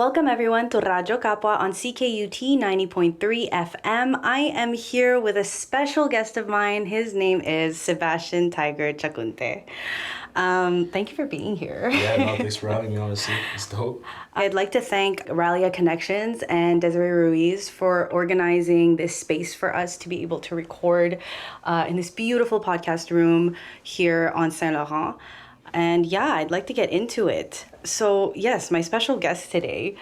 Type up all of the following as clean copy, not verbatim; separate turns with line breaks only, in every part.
Welcome everyone to Radyo Kapwa on CKUT 90.3 FM. I am here with a special guest of mine. His name is Sébastien Tiger Tchakounté. Thank you for being here.
Yeah, no, thanks for having me, honestly. It's dope.
I'd like to thank Ralia Connections and Desiree Ruiz for organizing this space for us to be able to record in this beautiful podcast room here on Saint Laurent. And yeah, I'd like to get into it. So yes, my special guest today,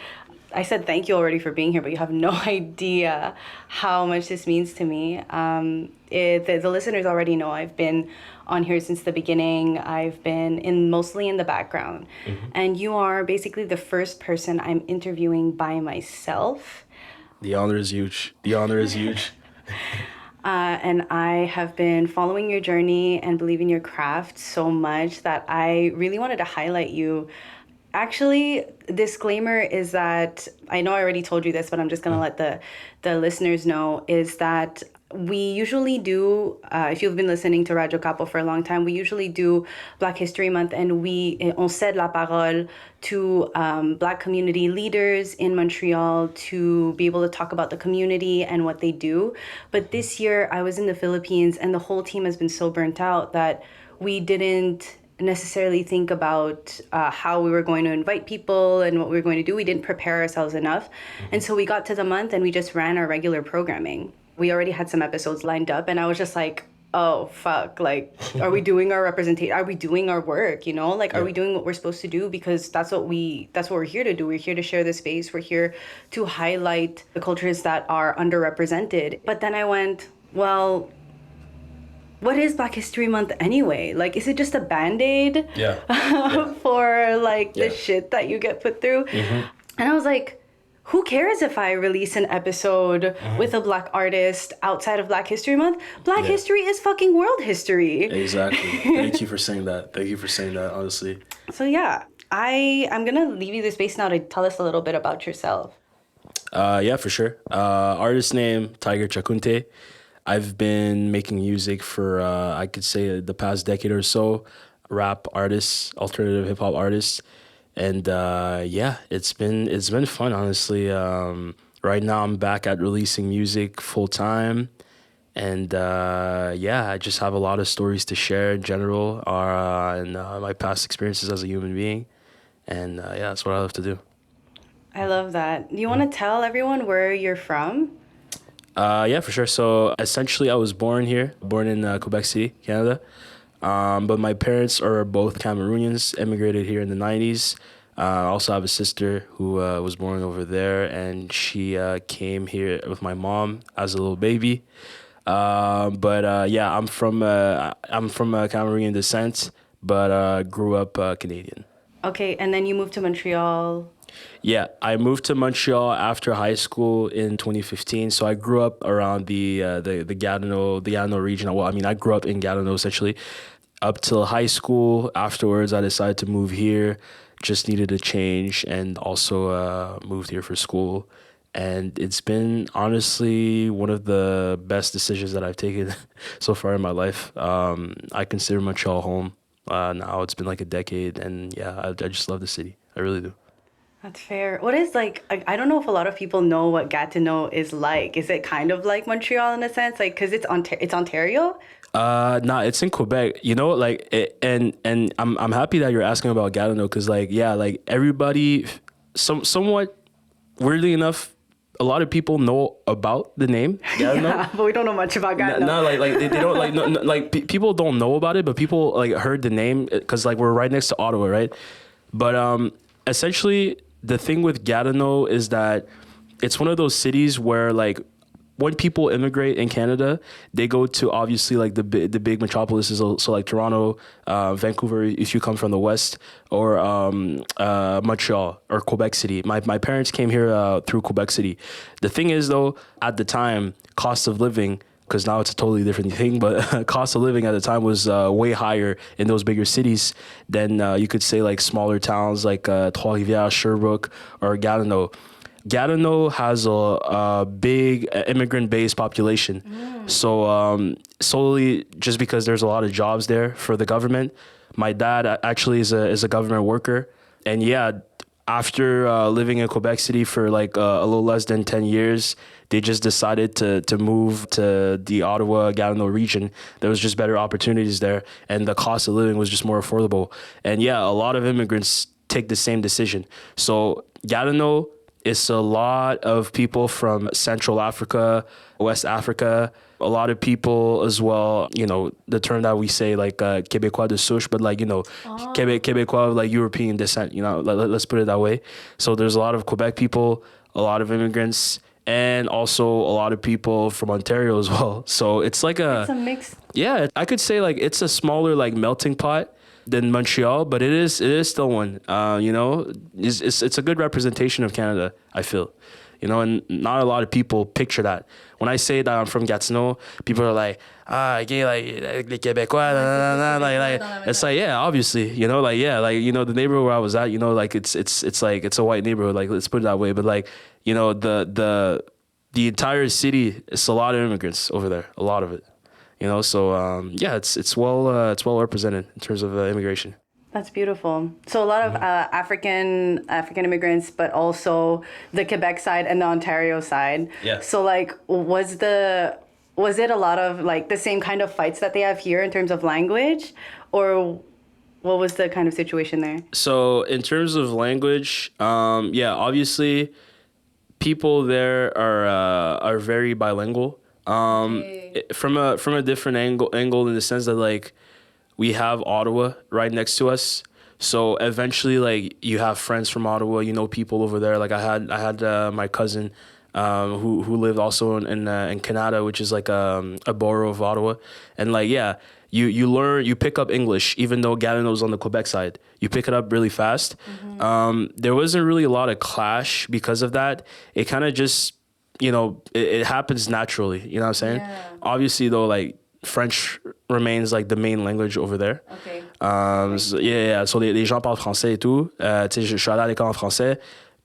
I said thank you already for being here, but you have no idea how much this means to me. The listeners already know I've been on here since the beginning. I've been mostly in the background. Mm-hmm. And you are basically the first person I'm interviewing by myself.
The honor is huge. The honor is huge.
And I have been following your journey and believe in your craft so much that I really wanted to highlight you. Actually, disclaimer is that, I know I already told you this, but I'm just going to let the listeners know, is that we usually do, if you've been listening to Radyo Kapwa for a long time, we usually do Black History Month, and on cède la parole to Black community leaders in Montreal to be able to talk about the community and what they do. But this year I was in the Philippines and the whole team has been so burnt out that we didn't necessarily think about how we were going to invite people and what we were going to do. We didn't prepare ourselves enough. And so we got to the month and we just ran our regular programming. We already had some episodes lined up and I was just like, oh, fuck, like, are we doing our representation? Are we doing our work? You know, like, are we doing what we're supposed to do? Because that's what we're here to do. We're here to share the space. We're here to highlight the cultures that are underrepresented. But then I went, well, what is Black History Month anyway? Like, is it just a Band-Aid for like the shit that you get put through? Mm-hmm. And I was like, who cares if I release an episode with a Black artist outside of Black History Month? Black history is fucking world history.
Exactly. Thank you for saying that. Thank you for saying that, honestly.
So yeah, I'm going to leave you the space now to tell us a little bit about yourself.
Yeah, for sure. Artist name, Tiger Tchakounté. I've been making music for, I could say, the past decade or so. Rap artist, alternative hip hop artist. And yeah, it's been fun, honestly. Right now I'm back at releasing music full time. And yeah, I just have a lot of stories to share in general, and my past experiences as a human being. And yeah, that's what I love to do.
I love that. Do you want to tell everyone where you're from?
Yeah, for sure. So essentially I was born here, in Quebec City, Canada. But my parents are both Cameroonians, immigrated here in the 90s. I also have a sister who was born over there, and she came here with my mom as a little baby. But yeah, I'm from Cameroonian descent, but grew up Canadian.
Okay, and then you moved to Montreal.
Yeah, I moved to Montreal after high school in 2015. So I grew up around the Gatineau region. Well, I mean, I grew up in Gatineau essentially up till high school. Afterwards, I decided to move here. Just needed a change, and also moved here for school. And it's been honestly one of the best decisions that I've taken so far in my life. I consider Montreal home. Now it's been like a decade, and yeah, I just love the city. I really do.
That's fair. What is like, I don't know if a lot of people know what Gatineau is like. Is it kind of like Montreal in a sense? Like, because it's Ontario?
Nah, it's in Quebec. You know, like, and I'm happy that you're asking about Gatineau, because like, yeah, like everybody, somewhat weirdly enough, a lot of people know about the name Gatineau.
Yeah, but we don't know much about Gatineau.
No, like they don't like no, like people don't know about it, but people like heard the name because like we're right next to Ottawa, right? But essentially, the thing with Gatineau is that it's one of those cities where like when people immigrate in Canada, they go to obviously like the big metropolises, so like Toronto, Vancouver, if you come from the West, or Montreal or Quebec City. My parents came here through Quebec City. The thing is though, at the time, cost of living, because now it's a totally different thing, but cost of living at the time was way higher in those bigger cities than you could say like smaller towns like Trois-Rivières, Sherbrooke, or Gatineau. Gatineau has a big immigrant-based population. So solely just because there's a lot of jobs there for the government. My dad actually is a government worker. And yeah, after living in Quebec City for like a little less than 10 years, they just decided to move to the Ottawa-Gatineau region. There was just better opportunities there, and the cost of living was just more affordable. And yeah, a lot of immigrants take the same decision. So Gatineau is a lot of people from Central Africa, West Africa, a lot of people as well, you know, the term that we say like Québécois de souche, but like, you know, Québécois, like European descent, you know, let's put it that way. So there's a lot of Quebec people, a lot of immigrants, and also a lot of people from Ontario as well. So it's like
It's a mix.
yeah, I could say like it's a smaller like melting pot than Montreal, but it is still one. You know, it's a good representation of Canada, I feel. You know, and not a lot of people picture that. When I say that I'm from Gatineau, people are like, gay, like les Québécois, like it's like, yeah, obviously, you know, like, yeah, like, you know, the neighborhood where I was at, you know, like it's like it's a white neighborhood, like let's put it that way. But like, you know, the entire city, it's a lot of immigrants over there, a lot of it. You know, so yeah, it's well represented in terms of immigration.
That's beautiful. So a lot of African immigrants, but also the Quebec side and the Ontario side.
Yeah.
So like, was it a lot of like the same kind of fights that they have here in terms of language, or what was the kind of situation there?
So in terms of language, yeah, obviously, people there are very bilingual. From a different angle in the sense that like we have Ottawa right next to us. So eventually, like you have friends from Ottawa, you know, people over there. Like I had my cousin who lived also in Canada, which is like a borough of Ottawa, and like yeah, you pick up English even though Gatineau's on the Quebec side. You pick it up really fast. There wasn't really a lot of clash because of that. It kind of just, you know, it happens naturally. You know what I'm saying?
Yeah.
Obviously though, like French remains like the main language over there.
Okay.
So, yeah. So les gens parlent français et tout. Tu sais, je suis allé à l'école en français.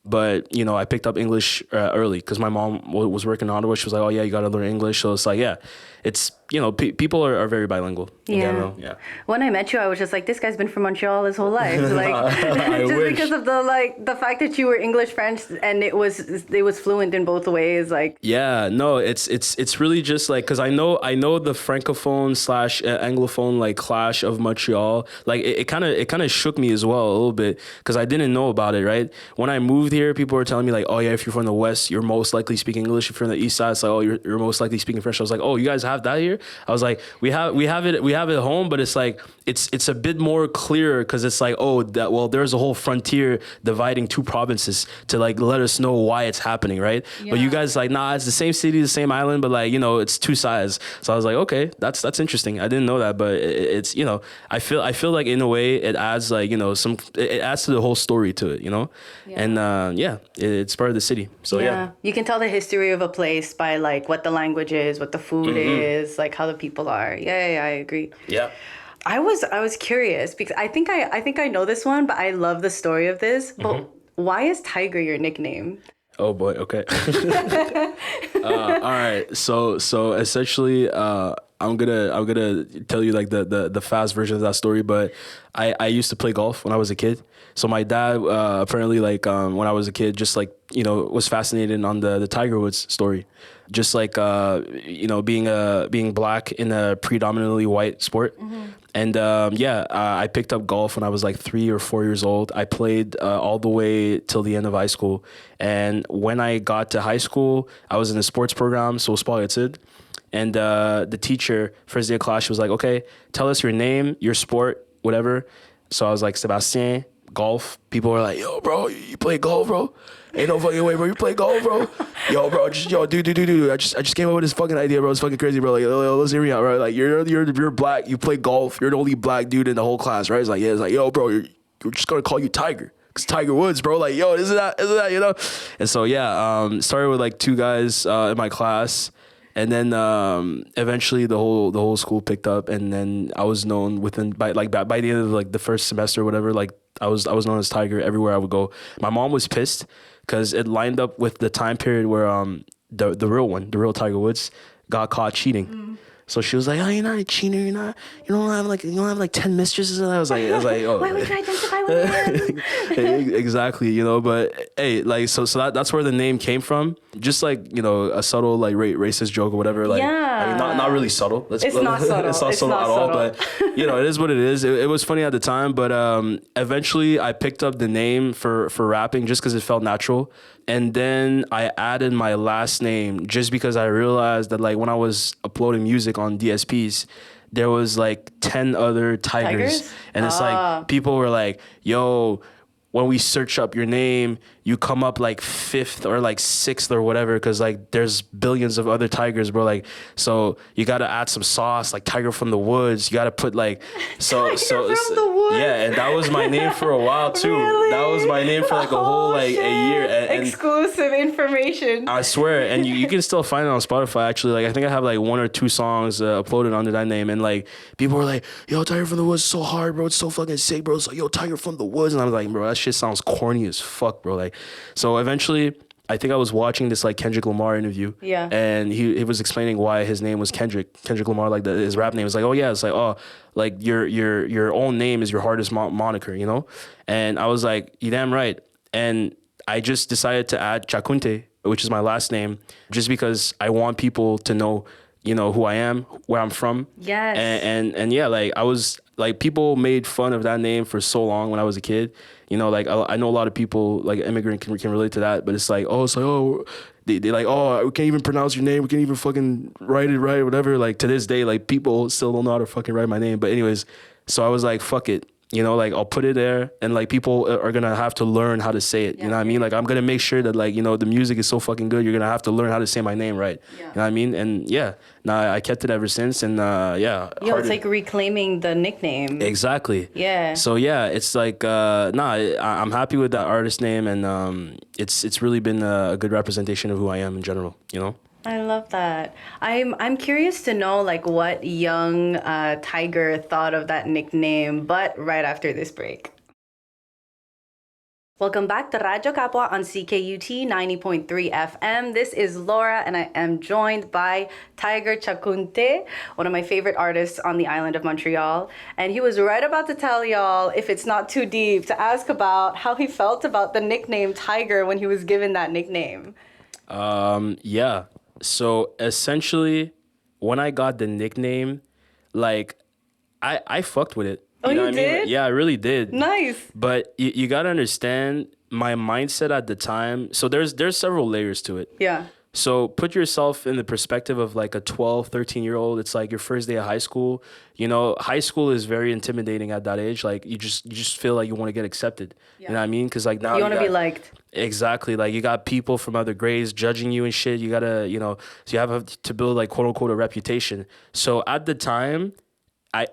But, you know, I picked up English early because my mom was working in Ottawa. She was like, oh, yeah, you got to learn English. So it's like, yeah, it's, you know, people are very bilingual.
Yeah.
Yeah.
When I met you, I was just like, this guy's been from Montreal his whole life. Like, just
wish.
because of the fact that you were English, French, and it was fluent in both ways. Like,
yeah, no, it's really just like, cause I know the francophone / anglophone like clash of Montreal. Like it kind of shook me as well a little bit because I didn't know about it. Right when I moved here, people were telling me like, oh yeah, if you're from the West, you're most likely speaking English. If you're from the East Side, it's like, oh, you're most likely speaking French. I was like, oh, you guys have that here? I was like, we have it at home, but it's like it's a bit more clear because it's like, oh, there's a whole frontier dividing two provinces to like let us know why it's happening, right?
Yeah.
But you guys like, nah, it's the same city, the same island, but like, you know, it's two sides. So I was like, okay, that's interesting. I didn't know that, but it's, you know, I feel like in a way it adds like, you know, it adds to the whole story to it, you know?
Yeah.
And yeah, it's part of the city. So yeah.
You can tell the history of a place by like what the language is, what the food is, like how the people are. Yeah, I agree.
Yeah.
I was curious because I think I know this one, but I love the story of this. But why is Tiger your nickname?
Oh boy. Okay. All right. So essentially, I'm gonna tell you like the fast version of that story. But I used to play golf when I was a kid. So my dad apparently like when I was a kid, just like, you know, was fascinated on the Tiger Woods story, just like you know, being black in a predominantly white sport. And I picked up golf when I was like 3 or 4 years old. I played all the way till the end of high school. And when I got to high school, I was in a sports program, so sportétudes. And the teacher, first day of class, she was like, okay, tell us your name, your sport, whatever. So I was like, Sébastien, golf. People were like, yo, bro, you play golf, bro? Ain't no fucking way, bro. You play golf, bro? Yo, bro, dude. I just came up with this fucking idea, bro. It's fucking crazy, bro. Like, let's hear me out, right? Like, you're black. You play golf. You're the only black dude in the whole class, right? It's like, yeah. It's like, yo, bro, we're just gonna call you Tiger. Cause Tiger Woods, bro. Like, yo, isn't that, you know? And so, yeah, started with like 2 guys in my class. And then eventually the whole school picked up, and then I was known by the end of like the first semester or whatever, like I was known as Tiger everywhere I would go. My mom was pissed because it lined up with the time period where the real Tiger Woods got caught cheating. So she was like, "Oh, you're not a cheater. You don't have like 10 mistresses." And I was like, "Oh."
Why would you identify with him?
Exactly, but hey, like, so that's where the name came from. Just like, a subtle like racist joke or whatever. Like, I mean, not really subtle.
It's not subtle.
It's not
It's
subtle
not
at all.
subtle.
But it is what it is. It was funny at the time, but eventually I picked up the name for rapping just because it felt natural, and then I added my last name just because I realized that, like, when I was uploading music on DSPs, there was like 10 other tigers? And it's like people were like, "Yo, when we search up your name, you come up like 5th or like 6th or whatever, because like there's billions of other tigers, bro. Like, so you got to add some sauce, like Tiger from the Woods. You got to put like
Tiger from the Woods.
Yeah, and that was my name for a while too.
Really?
That was my name for like a whole like
shit.
a year. And
exclusive information.
I swear, and you can still find it on Spotify. Actually, like, I think I have like 1 or 2 songs uploaded under that name, and like people were like, "Yo, Tiger from the Woods is so hard, bro. It's so fucking sick, bro." It's like, "Yo, Tiger from the Woods," and I was like, "Bro, that shit sounds corny as fuck, bro." Like, so eventually, I think I was watching this like Kendrick Lamar interview,
Yeah,
and he was explaining why his name was Kendrick Lamar, like his rap name. It's like, oh yeah, it's like, oh, like your own name is your hardest moniker, and I was like, you damn right, and I just decided to add Tchakounté, which is my last name, just because I want people to know, who I am, where I'm from.
Yes.
And yeah, like, I was like, people made fun of that name for so long when I was a kid. Like, I know a lot of people, like, immigrant can relate to that, but it's like, they like, "Oh, we can't even pronounce your name. We can't even fucking write it right," whatever. Like, to this day, like, people still don't know how to fucking write my name. But anyways, so I was like, fuck it. Like, I'll put it there, and like, people are gonna have to learn how to say it. You know what I mean? Like, I'm gonna make sure that, like, the music is so fucking good, you're gonna have to learn how to say my name right.
Yeah.
You know what I mean? And yeah, now I kept it ever since, and yeah.
It's like reclaiming the nickname.
Exactly.
Yeah.
So yeah, it's like I'm happy with that artist name, and it's really been a good representation of who I am in general.
I love that. I'm curious to know, like, what young Tiger thought of that nickname, but right after this break. Welcome back to Radyo Kapwa on CKUT 90.3 FM. This is Laura, and I am joined by Tiger Tchakounté, one of my favorite artists on the island of Montreal. And he was right about to tell y'all, if it's not too deep, to ask about how he felt about the nickname Tiger when he was given that nickname.
Yeah. So essentially, when I got the nickname, like, I fucked with it.
Oh, you
what I mean?
did?
Yeah, I really did.
Nice.
But you gotta understand my mindset at the time. So there's several layers to it.
Yeah.
So put yourself in the perspective of like a 12, 13-year-old. It's like your first day of high school. High school is very intimidating at that age. Like, you just feel like you want to get accepted. Yeah. You know what I mean? Because like now
you want to be liked.
Exactly. Like, you got people from other grades judging you and shit. You gotta, so you have to build, like, quote unquote, a reputation. So at the time,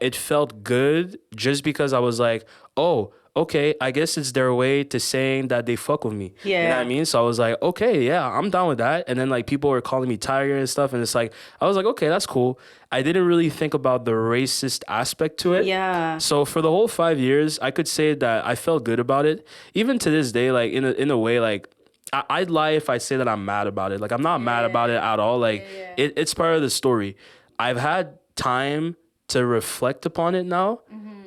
it felt good just because I was like, oh, okay, I guess it's their way to saying that they fuck with me.
Yeah.
You know what I mean? So I was like, okay, yeah, I'm down with that. And then, like, people were calling me Tiger and stuff. And it's like, I was like, okay, that's cool. I didn't really think about the racist aspect to it.
Yeah.
So for the whole 5 years, I could say that I felt good about it. Even to this day, like, in a way, like, I'd lie if I say that I'm mad about it. Like, I'm not mad about it at all. Like, it's part of the story. I've had time to reflect upon it now.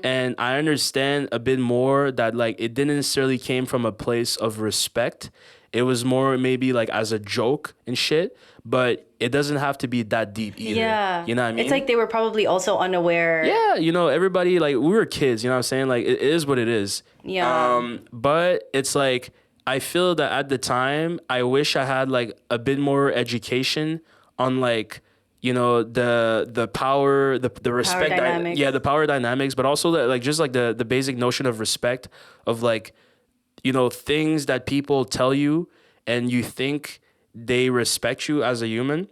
And I understand a bit more that, like, it didn't necessarily came from a place of respect. It was more maybe like as a joke and shit, but it doesn't have to be that deep either.
Yeah.
You know what I mean?
It's like they were probably also unaware.
Yeah, everybody, like, we were kids, you know what I'm saying? Like, it is what it is.
Yeah.
But it's like, I feel that at the time, I wish I had, like, a bit more education on, like, the power, the respect,
dynamics.
the power dynamics, but also like just like the basic notion of respect, of like, things that people tell you and you think they respect you as a human,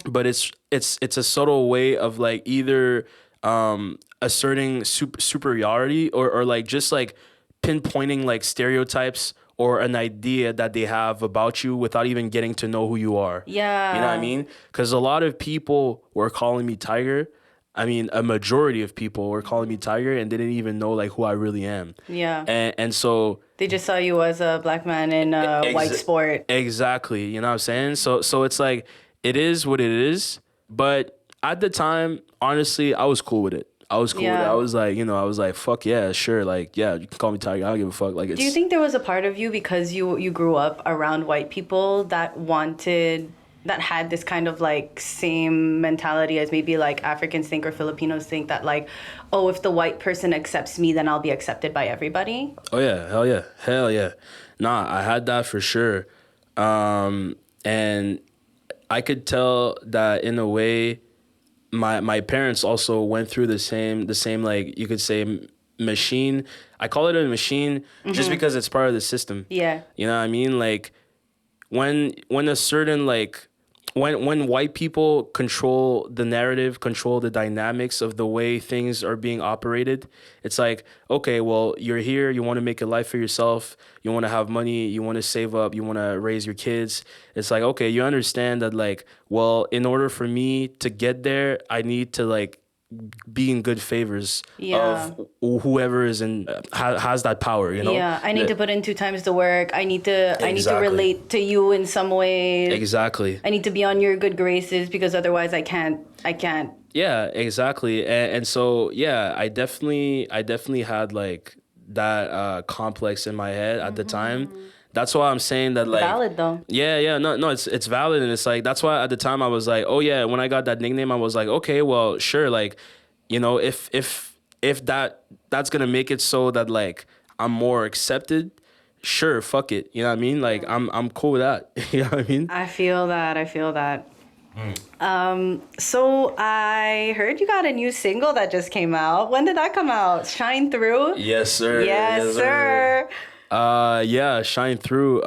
but it's a subtle way of, like, either asserting superiority or like just like pinpointing, like, stereotypes or an idea that they have about you without even getting to know who you are.
Yeah.
You know what I mean? Because a lot of people were calling me Tiger. I mean, a majority of people were calling me Tiger and didn't even know, like, who I really am.
Yeah.
And so...
They just saw you as a black man in white sport.
Exactly. You know what I'm saying? So it's like, it is what it is. But at the time, honestly, I was cool with it. I was cool with it.
Yeah.
I was like, I was like, fuck yeah, sure. Like, yeah, you can call me Tiger. I don't give a fuck. Like,
Do you
it's
think there was a part of you because you grew up around white people that had this kind of like same mentality as maybe like Africans think or Filipinos think that like, oh, if the white person accepts me, then I'll be accepted by everybody?
oh yeah, hell yeah, hell yeah. Nah, I had that for sure. And I could tell that in a way, my parents also went through the same like you could say machine. I call it a machine just because it's part of the system.
Yeah.
You know what I mean? Like when a certain like when white people control the narrative, control the dynamics of the way things are being operated, it's like, okay, well, you're here, you want to make a life for yourself, you want to have money, you want to save up, you want to raise your kids. It's like, okay, you understand that like, well, in order for me to get there, I need to like be in good favors
Yeah.
of whoever is in has that power,
Yeah, I need to put in 2 times the work. I need to
Exactly.
relate to you in some way.
Exactly.
I need to be on your good graces because otherwise I can't.
Yeah, exactly. And so yeah, I definitely had like that complex in my head at the time. That's why I'm saying that like
Valid though.
yeah, no, it's valid, and it's like that's why at the time I was like, oh yeah, when I got that nickname, I was like, okay, well, sure, like, if that's gonna make it so that like I'm more accepted, sure, fuck it, you know what I mean? Like I'm cool with that, you know what I mean?
I feel that. I feel that. So I heard you got a new single that just came out. When did that come out? Shine Through?
Yes, sir.
Yes, sir.
Yeah, Shine Through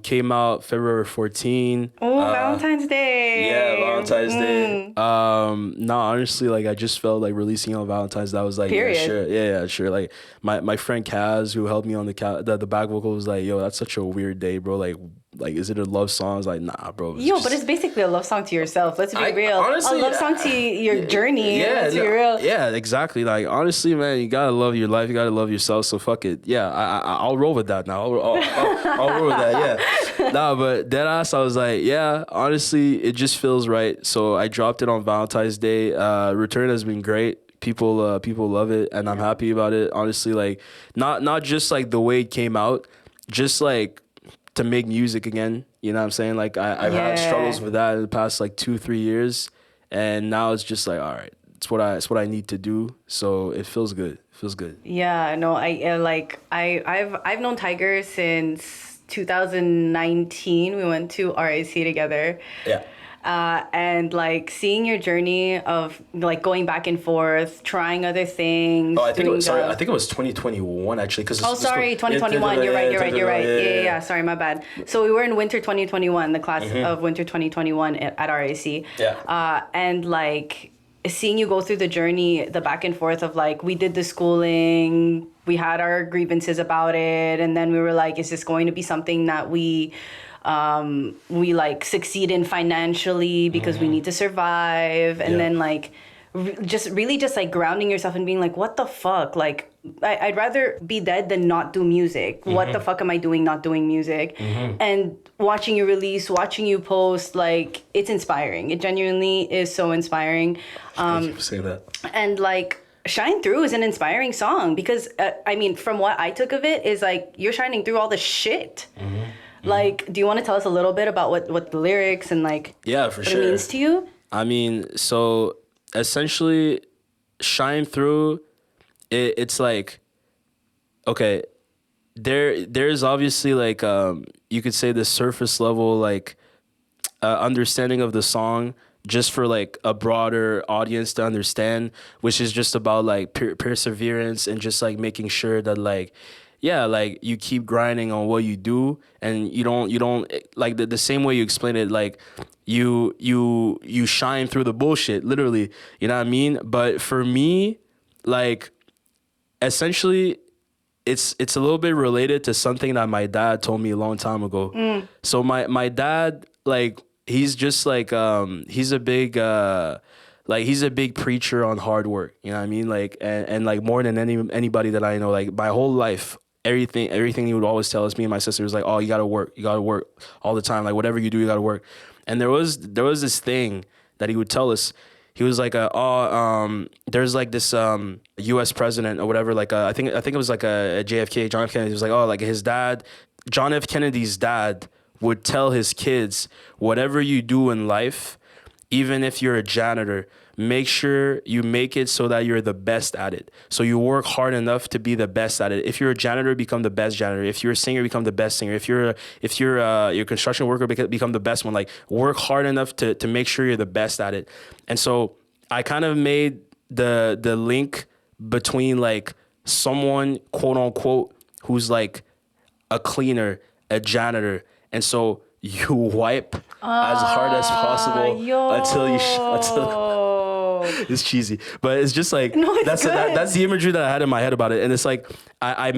came out February 14.
Oh, Valentine's Day.
Yeah, Valentine's Day. No, honestly, like I just felt like releasing on Valentine's Day. I was like,
Period.
yeah, sure, yeah, sure. Like my friend Kaz, who helped me on the back vocal, was like, yo, that's such a weird day, bro. Like is it a love song? I was like, nah, bro.
Yo, but it's basically a love song to yourself. Let's be real.
Honestly,
a love song to your journey.
Yeah,
Let's be real.
yeah, exactly. Like honestly, man, you gotta love your life. You gotta love yourself. So fuck it. Yeah, I'll roll with that now. I'll roll with that. Yeah. Nah, but dead ass, I was like, yeah. Honestly, it just feels right. So I dropped it on Valentine's Day. Return has been great. People love it, and I'm happy about it. Honestly, like not just like the way it came out, just like to make music again. You know what I'm saying? Like I've had struggles with that in the past like 2-3 years, and now it's just like, all right, it's what I need to do. So it feels good. It feels good.
Yeah, no, I've known Tiger since 2019. We went to RAC together.
Yeah.
And like seeing your journey of like going back and forth, trying other things.
Oh, I think it was 2021 actually.
Oh, sorry, 2021. You're right. Yeah. Sorry, my bad. So we were in winter 2021, the class of winter 2021 at RAC.
Yeah.
And like seeing you go through the journey, the back and forth of like, we did the schooling, we had our grievances about it, and then we were like, is this going to be something that we like succeed in financially because we need to survive, and then like just like grounding yourself and being like, what the fuck, like I'd rather be dead than not do music. What the fuck am I doing not doing music? And watching you release, watching you post, like it's inspiring. It genuinely is so inspiring.
Thank you for saying that.
And like Shine Through is an inspiring song because I mean, from what I took of it is like you're shining through all the shit. Like, do you want to tell us a little bit about what the lyrics and like
for
what
sure
it means to you?
I mean, so essentially, Shine Through, it's like, okay, there's obviously like you could say the surface level like understanding of the song just for like a broader audience to understand, which is just about like perseverance and just like making sure that like, yeah, like you keep grinding on what you do, and you don't like the same way you explain it, like you shine through the bullshit, literally, you know what I mean? But for me, like essentially it's a little bit related to something that my dad told me a long time ago. So my dad, like he's just like he's a big preacher on hard work, you know what I mean? Like and like more than anybody that I know, like my whole life, everything he would always tell us, me and my sister, was like, oh, you gotta work all the time, like whatever you do, you gotta work. And there was this thing that he would tell us. He was like, there's like this U.S. president or whatever. Like, I think it was like a JFK, John F. Kennedy. He was like, oh, like his dad, John F. Kennedy's dad would tell his kids, whatever you do in life, even if you're a janitor, make sure you make it so that you're the best at it. So you work hard enough to be the best at it. If you're a janitor, become the best janitor. If you're a singer, become the best singer. If you're a construction worker, become the best one. Like, work hard enough to make sure you're the best at it. And so I kind of made the link between like someone, quote unquote, who's like a cleaner, a janitor, and so you wipe as hard as possible until it's cheesy, but it's just like that's the imagery that I had in my head about it, and it's like I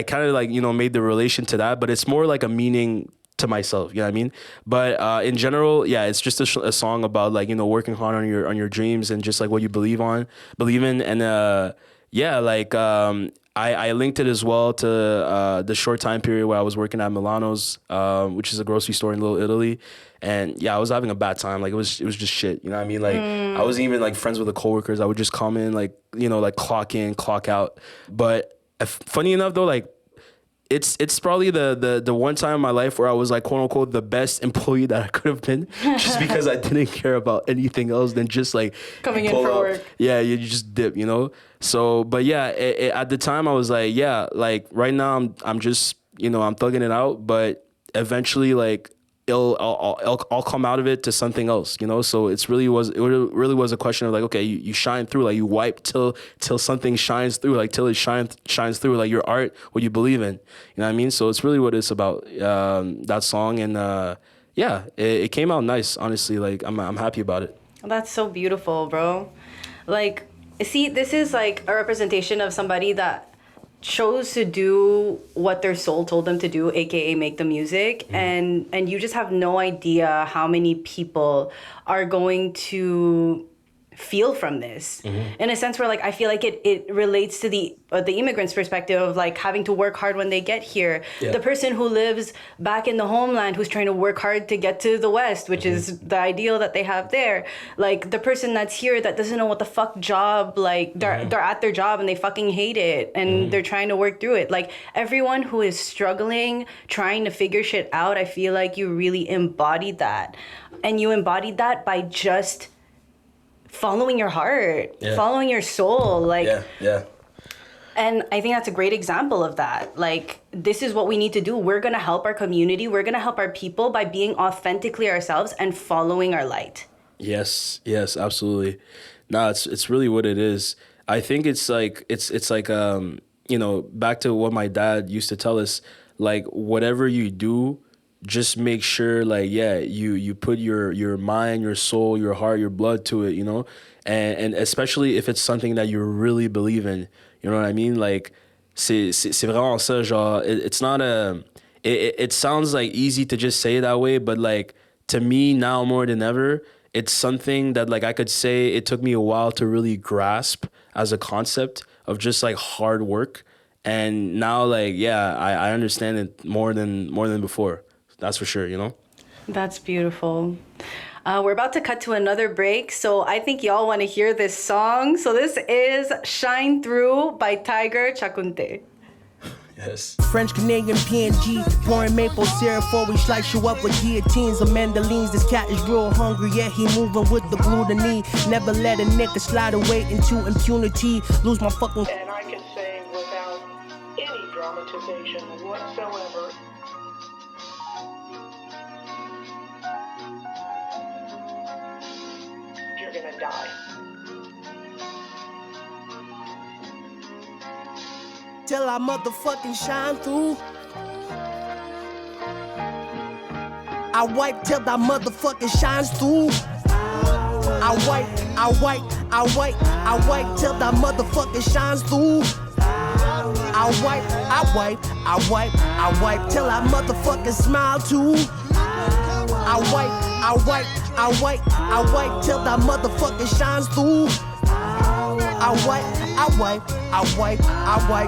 kind of like, you know, made the relation to that, but it's more like a meaning to myself, you know what I mean? But in general, yeah, it's just a song about like, you know, working hard on your dreams and just like what you believe in, and yeah, like I linked it as well to the short time period where I was working at Milano's, which is a grocery store in Little Italy. And yeah, I was having a bad time. Like, it was just shit. You know what I mean? Like, I wasn't even like friends with the coworkers. I would just come in, like, you know, like clock in, clock out. But funny enough though, like, it's probably the one time in my life where I was like, quote unquote, the best employee that I could have been, just because I didn't care about anything else than just like
coming in for work.
Yeah, you just dip, you know? So, but yeah, at the time I was like, yeah, like right now I'm just, you know, I'm thugging it out, but eventually like I'll come out of it to something else, you know? So it really was a question of like, okay, you shine through, like you wipe till something shines through, like till it shines through, like your art, what you believe in, you know what I mean? So it's really what it's about, that song. And yeah, it came out nice, honestly. Like I'm happy about it.
That's so beautiful, bro. Like, see, this is like a representation of somebody that chose to do what their soul told them to do, aka make the music. And you just have no idea how many people are going to feel from this, in a sense where like I feel like it relates to the immigrant's perspective of like having to work hard when they get here. The person who lives back in the homeland who's trying to work hard to get to the West, which is the ideal that they have there. Like the person that's here that doesn't know what the fuck job, like they're at their job and they fucking hate it and they're trying to work through it. Like everyone who is struggling, trying to figure shit out, I feel like you really embodied that. And you embodied that by just following your heart, following your soul, like and I think that's a great example of that. Like, this is what we need to do. We're gonna help our community, we're gonna help our people by being authentically ourselves and following our light. Yes,
absolutely. No, it's really what it is. I think it's like you know, back to what my dad used to tell us, like whatever you do, just make sure like, yeah, you put your mind, your soul, your heart, your blood to it, you know? And especially if it's something that you really believe in, you know what I mean? Like, c'est vraiment ça, genre, it's not it sounds like easy to just say it that way, but like, to me now more than ever, it's something that like I could say it took me a while to really grasp as a concept of just like hard work. And now like, yeah, I understand it more than before. That's for sure, you know?
That's beautiful. We're about to cut to another break, so I think y'all want to hear this song. So this is Shine Through by Tiger Tchakounté.
Yes.
French Canadian PNG, pouring maple syrup before we slice you up with guillotines or mandolines. This cat is real hungry, yeah, he moving with the glue to knee. Never let a nigga slide away into impunity. Lose my fucking...
And I can say without any dramatization whatsoever, you're gonna die.
Till I motherfucking shine through. I wipe till that motherfucking shines through. I wipe till that motherfucking shines through. I wipe till I motherfucking smile too. I wipe till that motherfucking shines through. I I wipe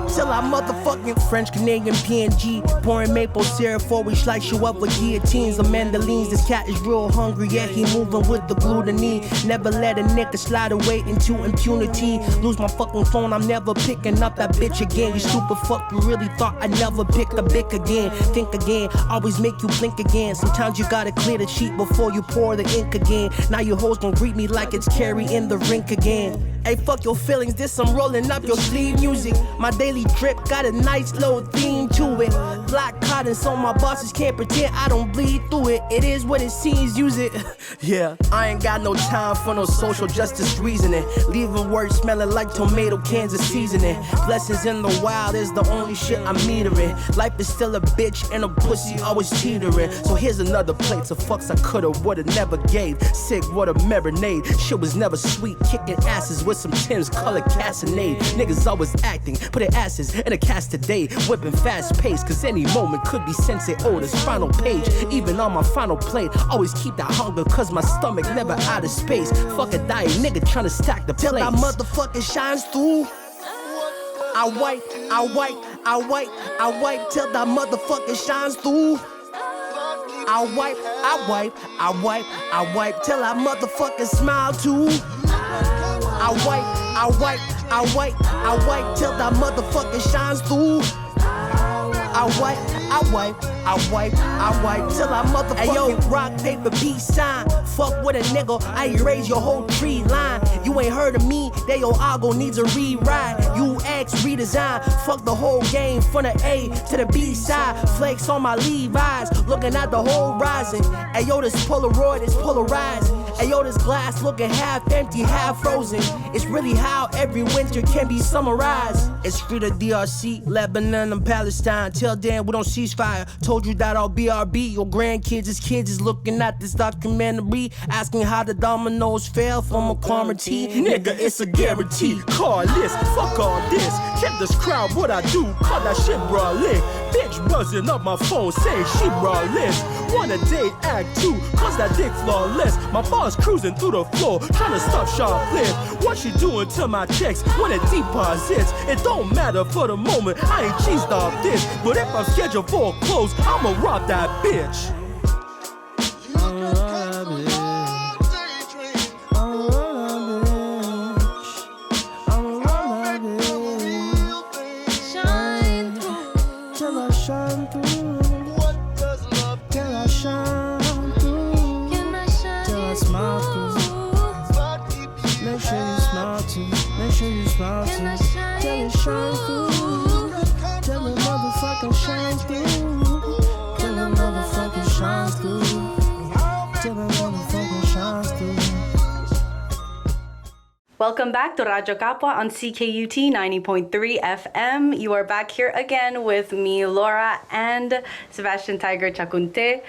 till I motherfucking French, Canadian, PNG. Pouring maple syrup before we slice you up with guillotines or mandolines. This cat is real hungry, yeah, he moving with the glutamine. Never let a nigga slide away into impunity. Lose my fucking phone, I'm never picking up that bitch again. You stupid fuck, you really thought I'd never pick a bick again. Think again, always make you blink again. Sometimes you gotta clear the sheet before you pour the ink again. Now your hoes gon' greet me like it's Carrie in the rink again. Hey, fuck your feelings, this I'm rolling up your sleeve music. My daily drip got a nice little theme to it. Black cotton so my bosses can't pretend I don't bleed through it. It is what it seems, use it. Yeah, I ain't got no time for no social justice reasoning. Leaving words smelling like tomato cans of seasoning. Blessings in the wild is the only shit I'm metering. Life is still a bitch and a pussy always teetering. So here's another plate of fucks I coulda, woulda, never gave. Sick, what a marinade. Shit was never sweet, kicking asses with some Tim's colored Casanade. Niggas always acting, put their asses in a cast today. Whipping fast pace, cause any moment could be Sensei Oda's final page. Even on my final plate, always keep that hunger, cause my stomach never out of space. Fuck a diet nigga tryna stack the plates. Till that motherfucker shines through. I wipe till that motherfucker shines through. I wipe till that motherfucker smile too. I wipe till that motherfucker shines through. I wipe till I motherfucking Ayo, rock, paper, peace sign. Fuck with a nigga, I erase your whole tree line. You ain't heard of me, that your algo needs a rewrite. You X redesign, fuck the whole game from the A to the B side. Flakes on my Levi's, looking at the whole rising. Ayo, this Polaroid is polarized. Ayo, this glass looking half empty, half frozen. It's really how every winter can be summarized. It's free to DRC, Lebanon and Palestine. Till then, we don't ceasefire. Told you that I'll BRB. Your grandkids, his kids is looking at this documentary, asking how the dominoes fell from a quarantine. Nigga, it's a guarantee. Call this, fuck all this. Kept this crowd what I do, call that shit brawling. Bitch buzzing up my phone saying she brawless. Wanna date act 2, cause that dick flawless. My boss cruising through the floor, trying to stop shoplift. What she doing to my checks when it deposits? It don't matter for the moment, I ain't cheesed off this. But if I'm scheduled for a close, I'ma rob that bitch.
Welcome back to Radyo Kapwa on CKUT 90.3 FM. You are back here again with me, Laura, and Sébastien Tiger Tchakounté,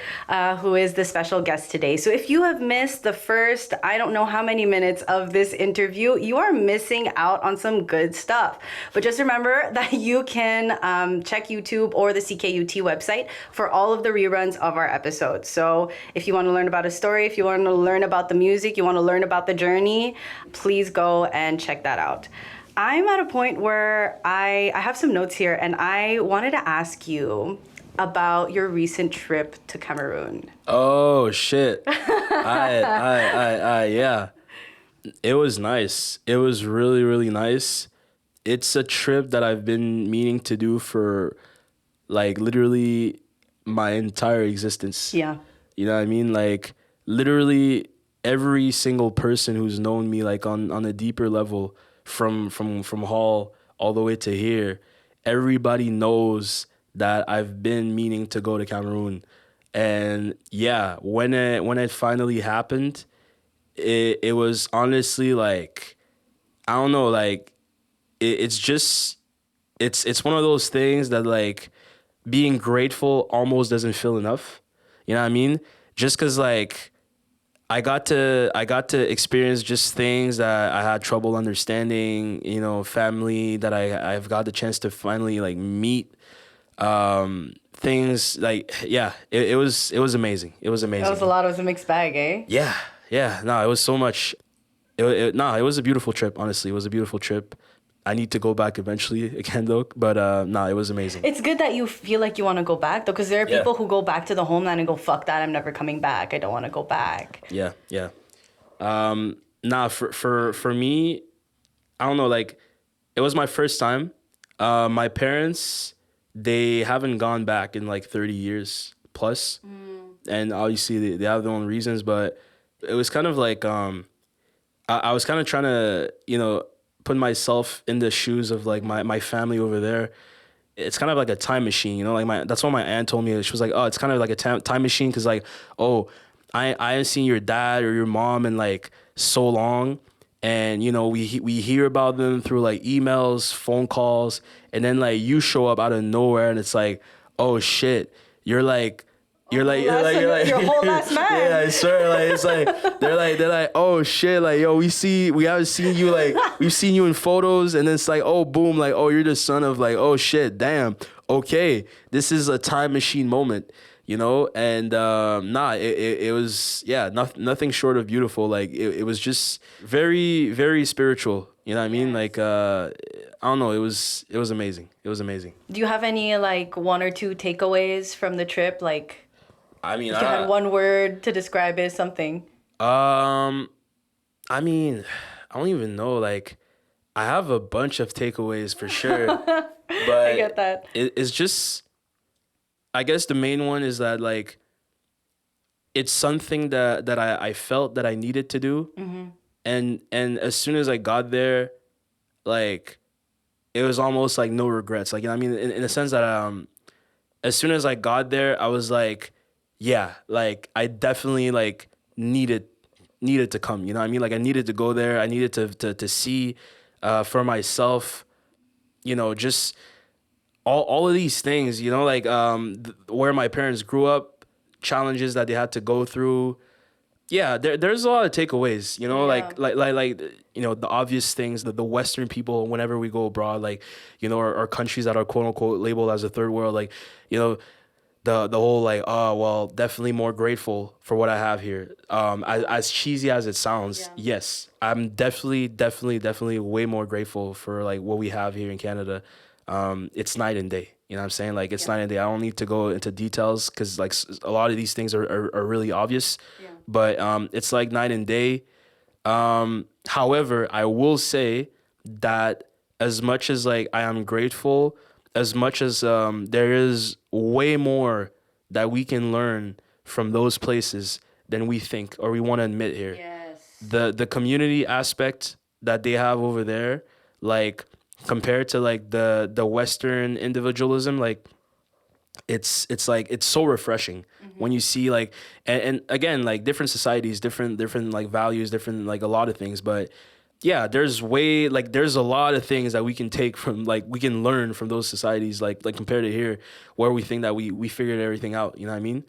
who is the special guest today. So if you have missed the first, I don't know how many minutes of this interview, you are missing out on some good stuff. But just remember that you can check YouTube or the CKUT website for all of the reruns of our episodes. So if you want to learn about a story, if you want to learn about the music, you want to learn about the journey, please go and check that out. I'm at a point where I have some notes here, and I wanted to ask you about your recent trip to Cameroon.
Oh shit! Yeah. It was nice. It was really, really nice. It's a trip that I've been meaning to do for like literally my entire existence.
Yeah.
You know what I mean? Like literally every single person who's known me like on a deeper level from Hall all the way to here, everybody knows that I've been meaning to go to Cameroon. And yeah, when it finally happened, it was honestly like, I don't know, like it's one of those things that like being grateful almost doesn't feel enough. You know what I mean? Just cause like I got to experience just things that I had trouble understanding, you know, family that I've got the chance to finally like meet, things like, yeah, it was amazing. It was amazing.
That was a lot. It was a mixed bag, eh?
Yeah. No, it was so much. It was a beautiful trip. Honestly, it was a beautiful trip. I need to go back eventually again though. But nah, it was amazing.
It's good that you feel like you want to go back though, because there are people who go back to the homeland and go, fuck that, I'm never coming back. I don't want to go back.
Yeah. Nah, for me, I don't know, like, it was my first time. My parents, they haven't gone back in like 30 years plus. And obviously they have their own reasons, but it was kind of like, I was kind of trying to, put myself in the shoes of like my family over there. It's kind of like a time machine, like that's what my aunt told me. She was like, oh, it's kind of like a time machine. Cause like, oh, I haven't seen your dad or your mom in like so long. And, we hear about them through like emails, phone calls, and then like you show up out of nowhere and it's like, oh shit, you're your whole last man. Yeah, I swear. Like it's like they're like, oh shit, like yo, we haven't seen you, like we've seen you in photos, and then it's like, oh boom, like oh you're the son of, like, oh shit, damn, okay, this is a time machine moment, and it was nothing short of beautiful. Like it was just very, very spiritual. You know what I mean? Like I don't know, it was amazing. It was amazing.
Do you have any like one or two takeaways from the trip? Like,
I mean,
if you had one word to describe it, something.
I mean, I don't even know. Like, I have a bunch of takeaways for sure, but
I get that.
It's just, I guess the main one is that like, it's something that I felt that I needed to do, and as soon as I got there, like, it was almost like no regrets. Like, I mean, in the sense that as soon as I got there, I was like, yeah, like I definitely like needed to come. You know what I mean? Like I needed to go there. I needed to see for myself. Just all of these things. Like where my parents grew up, challenges that they had to go through. Yeah, there's a lot of takeaways. Like the obvious things that the Western people, whenever we go abroad, like our countries that are quote unquote labeled as a third world, like the whole like, oh well, definitely more grateful for what I have here. As cheesy as it sounds, yes, I'm definitely way more grateful for like what we have here in Canada. It's night and day. You know what I'm saying? Like it's night and day. I don't need to go into details because like a lot of these things are really obvious. Yeah. But it's like night and day. However, I will say that as much as like I am grateful, as much as there is way more that we can learn from those places than we think or we want to admit here.
Yes.
The community aspect that they have over there, like compared to like the Western individualism, like it's like it's so refreshing when you see like and again like different societies, different like values, different like a lot of things, but yeah, there's a lot of things that we can take from, like, we can learn from those societies, like compared to here, where we think that we figured everything out. You know what I mean?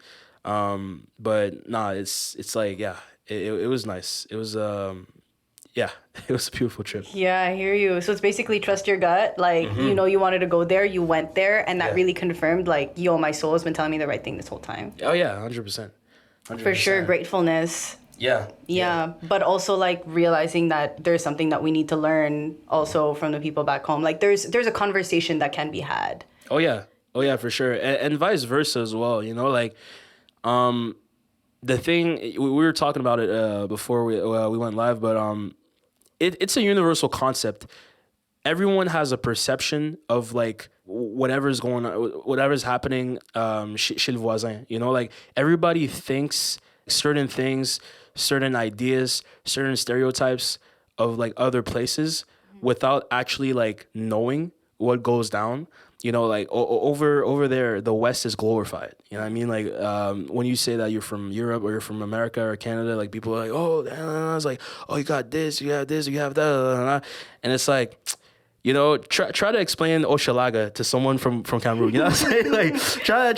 But nah, it's like, yeah, it was nice. It was, yeah, it was a beautiful trip.
Yeah, I hear you. So it's basically trust your gut. Like, you wanted to go there, you went there, and that really confirmed, like, yo, my soul has been telling me the right thing this whole time.
Oh yeah, 100%.
For sure, gratefulness.
Yeah.
But also like realizing that there's something that we need to learn also from the people back home. Like there's a conversation that can be had.
Oh yeah, for sure, and vice versa as well. Like, the thing we were talking about it before we went live, but it's a universal concept. Everyone has a perception of like whatever's going on, whatever's happening chez le voisin. Like everybody thinks certain things, certain ideas, certain stereotypes of like other places without actually like knowing what goes down. Like over there, the West is glorified. You know what I mean? Like when you say that you're from Europe or you're from America or Canada, like people are like, oh, it's like, oh, you got this, you have this, you have that, and it's like, try to explain Oshalaga to someone from Cameroon. You know what I'm saying? Like, try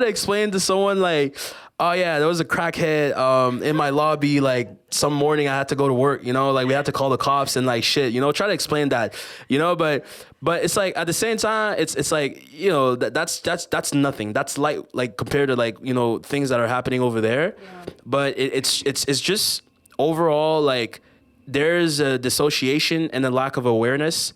to explain to someone like, oh yeah, there was a crackhead in my lobby. Like some morning I had to go to work. Like we had to call the cops and like shit. Try to explain that. But it's like at the same time, it's like that's nothing. That's like compared to like things that are happening over there. Yeah. But it's just overall like there's a dissociation and a lack of awareness.